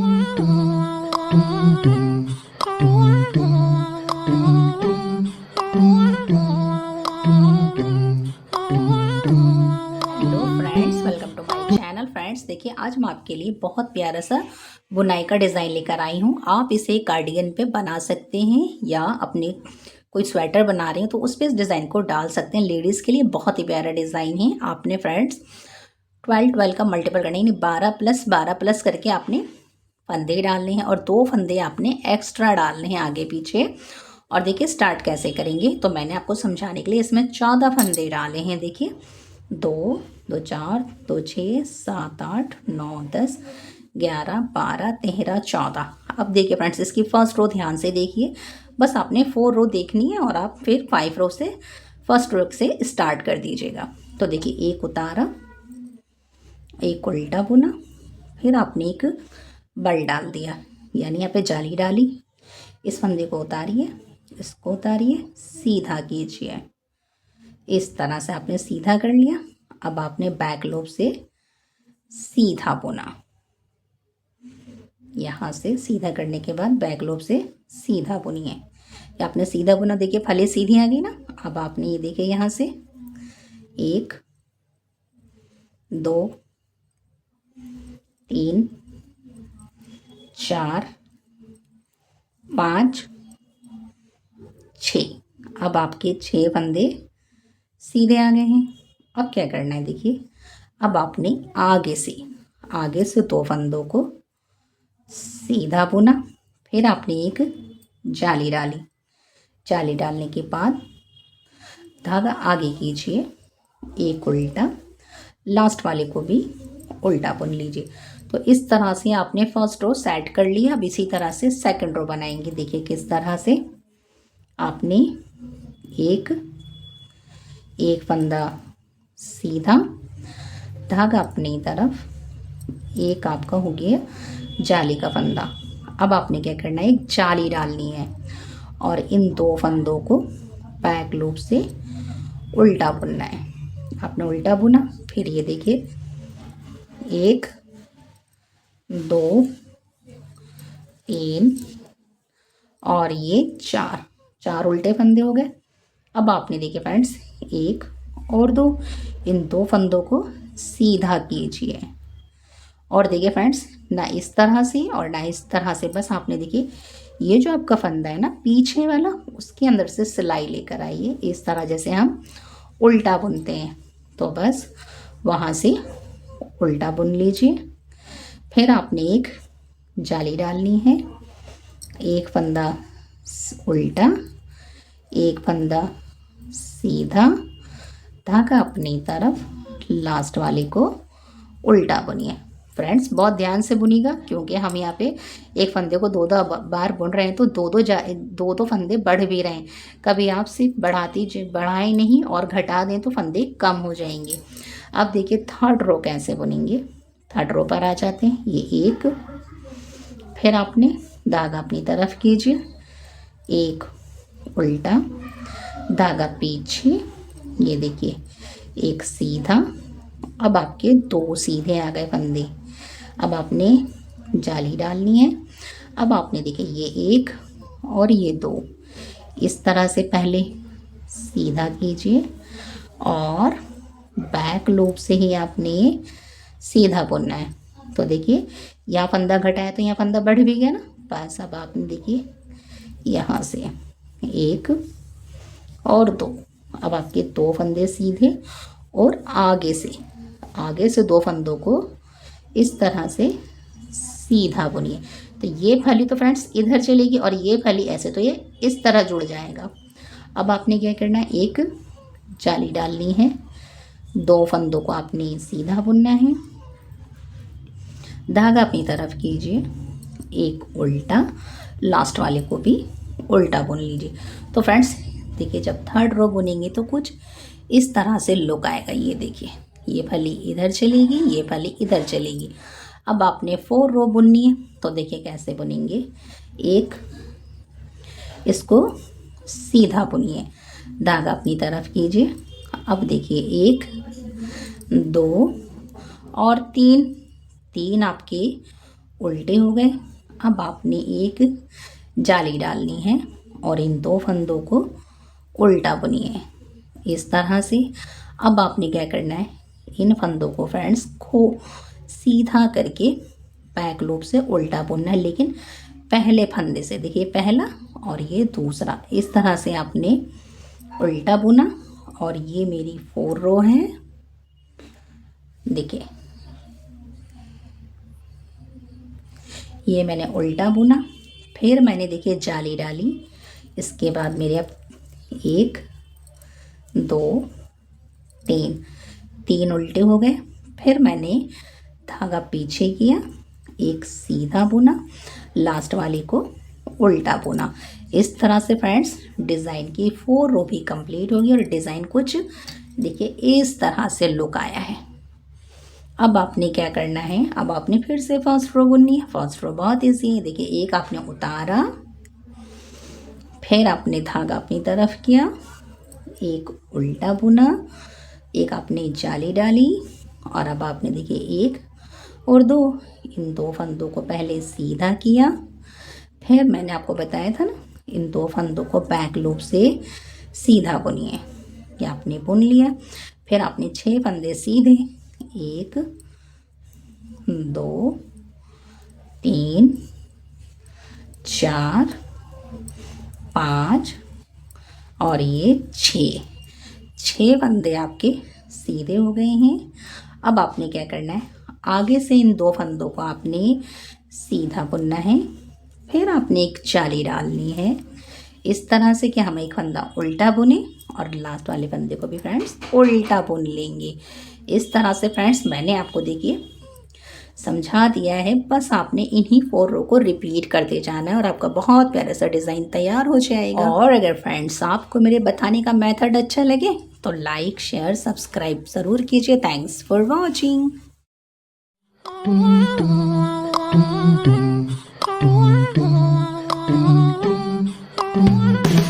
Friends, welcome to my channel. Friends देखिए, आज मैं आपके लिए बहुत प्यारा सा बुनाई का डिज़ाइन लेकर आई हूँ। आप इसे कार्डिगन पे बना सकते हैं या अपने कोई स्वेटर बना रहे हैं तो उस पर इस डिज़ाइन को डाल सकते हैं। लेडीज़ के लिए बहुत ही प्यारा डिज़ाइन है। आपने फ्रेंड्स 12 का मल्टीपल करना, यानी 12+12+ करके आपने फंदे डालने हैं और 2 फंदे आपने एक्स्ट्रा डालने हैं आगे पीछे। और देखिए स्टार्ट कैसे करेंगे, तो मैंने आपको समझाने के लिए इसमें 14 फंदे डाले हैं। देखिए 2 2 4 2 6 7 8 9 10 11 12 13 14। अब देखिए फ्रेंड्स, इसकी फर्स्ट रो ध्यान से देखिए। बस आपने 4 रो देखनी है और आप फिर 5 रो से फर्स्ट रो से स्टार्ट कर दीजिएगा। तो देखिए एक उतारा, एक उल्टा बुना, फिर आपने एक बल डाल दिया, यानी यहाँ पे जाली डाली। इस फंदे को उतारिए, इसको उतारिए, सीधा कीजिए। इस तरह से आपने सीधा कर लिया। अब आपने बैक लूप से सीधा बुना, यहाँ से सीधा करने के बाद बैक लूप से सीधा बुनिए। ये आपने सीधा बुना, देखिए फली सीधी आ गई ना। अब आपने ये देखिए यहाँ से 1 2 3 4 5 6। अब आपके 6 फंदे सीधे आ गए हैं। अब क्या करना है, देखिए अब आपने आगे से 2 फंदों को सीधा बुना, फिर आपने एक जाली डाली। जाली डालने के बाद धागा आगे कीजिए, एक उल्टा, लास्ट वाले को भी उल्टा बुन लीजिए। तो इस तरह से आपने फर्स्ट रो सेट कर लिया। अब इसी तरह से सेकंड रो बनाएंगे। देखिए किस तरह से आपने एक फंदा सीधा, धागा अपनी तरफ, एक आपका हो गया जाली का फंदा। अब आपने क्या करना है, एक जाली डालनी है और इन 2 फंदों को बैक लूप से उल्टा बुनना है। आपने उल्टा बुना, फिर ये देखिए 1 2 3 और ये 4 उल्टे फंदे हो गए। अब आपने देखिए फ्रेंड्स 1 और 2, इन 2 फंदों को सीधा कीजिए। और देखिए फ्रेंड्स, ना इस तरह से और ना इस तरह से, बस आपने देखिए ये जो आपका फंदा है ना पीछे वाला, उसके अंदर से सिलाई लेकर आइए। इस तरह जैसे हम उल्टा बुनते हैं, तो बस वहाँ से उल्टा बुन लीजिए। फिर आपने एक जाली डालनी है, एक फंदा उल्टा, एक फंदा सीधा, धागा अपनी तरफ, लास्ट वाले को उल्टा बुनिए। फ्रेंड्स बहुत ध्यान से बुनिएगा, क्योंकि हम यहाँ पे एक फंदे को 2 बार बुन रहे हैं तो 2 फंदे बढ़ भी रहे हैं। कभी आप सिर्फ बढ़ाएं नहीं और घटा दें तो फंदे कम हो जाएंगे। अब देखिए थर्ड रो कैसे बुनेंगे। थर्ड रो पर आ जाते हैं। ये एक, फिर आपने धागा अपनी तरफ कीजिए, एक उल्टा, धागा पीछे, ये देखिए एक सीधा। अब आपके 2 सीधे आ गए फंदे। अब आपने जाली डालनी है। अब आपने देखिए ये 1 और ये 2, इस तरह से पहले सीधा कीजिए और बैक लूप से ही आपने सीधा बुनना है। तो देखिए यहाँ फंदा घटाया तो यहाँ फंदा बढ़ भी गया ना। बस अब आपने देखिए यहाँ से 1 और 2, अब आपके 2 फंदे सीधे और आगे से 2 फंदों को इस तरह से सीधा बुनिए। तो ये फली तो फ्रेंड्स इधर चलेगी और ये फली ऐसे, तो ये इस तरह जुड़ जाएगा। अब आपने क्या करना है, एक जाली डालनी है, 2 फंदों को आपने सीधा बुनना है, धागा अपनी तरफ कीजिए, एक उल्टा, लास्ट वाले को भी उल्टा बुन लीजिए। तो फ्रेंड्स देखिए जब थर्ड रो बुनेंगे तो कुछ इस तरह से लुक आएगा। ये देखिए ये फली इधर चलेगी, ये फली इधर चलेगी। अब आपने 4 रो बुननी है, तो देखिए कैसे बुनेंगे। एक, इसको सीधा बुनिए, धागा अपनी तरफ कीजिए। अब देखिए 1 2 और 3 आपके उल्टे हो गए। अब आपने एक जाली डालनी है और इन 2 फंदों को उल्टा बुनिए इस तरह से। अब आपने क्या करना है, इन फंदों को फ्रेंड्स को सीधा करके बैक लूप से उल्टा बुनना है, लेकिन पहले फंदे से, देखिए पहला और ये दूसरा, इस तरह से आपने उल्टा बुना। और ये मेरी 4 रो है, देखिए ये मैंने उल्टा बुना, फिर मैंने देखिए जाली डाली। इसके बाद मेरे अब 1 2 3 उल्टे हो गए। फिर मैंने धागा पीछे किया, एक सीधा बुना, लास्ट वाली को उल्टा बुना। इस तरह से फ्रेंड्स डिज़ाइन की 4 रो भी कंप्लीट होगी और डिज़ाइन कुछ देखिए इस तरह से लुक आया है। अब आपने क्या करना है, अब आपने फिर से फर्स्ट रो बुननी है। फर्स्ट रो बहुत ईजी है, देखिए एक आपने उतारा, फिर आपने धागा अपनी तरफ किया, एक उल्टा बुना, एक आपने जाली डाली और अब आपने देखिए 1 और 2, इन 2 फंदों को पहले सीधा किया। फिर मैंने आपको बताया था ना, इन 2 फंदों को बैक लूप से सीधा बुनिए, ये आपने बुन लिया। फिर आपने 6 फंदे सीधे, 1 2 3 4 5 और ये 6 फंदे आपके सीधे हो गए हैं। अब आपने क्या करना है, आगे से इन 2 फंदों को आपने सीधा बुनना है, फिर आपने एक जाली डालनी है इस तरह से कि हम एक फंदा उल्टा बुने और लास्ट वाले फंदे को भी फ्रेंड्स उल्टा बुन लेंगे। इस तरह से फ्रेंड्स मैंने आपको देखिए समझा दिया है, बस आपने इन्हीं 4 रो को रिपीट करते जाना है और आपका बहुत प्यारा सा डिज़ाइन तैयार हो जाएगा। और अगर फ्रेंड्स आपको मेरे बताने का मेथड अच्छा लगे तो लाइक शेयर सब्सक्राइब ज़रूर कीजिए। Thanks for watching. Dum dum dum dum dum dum dum dum.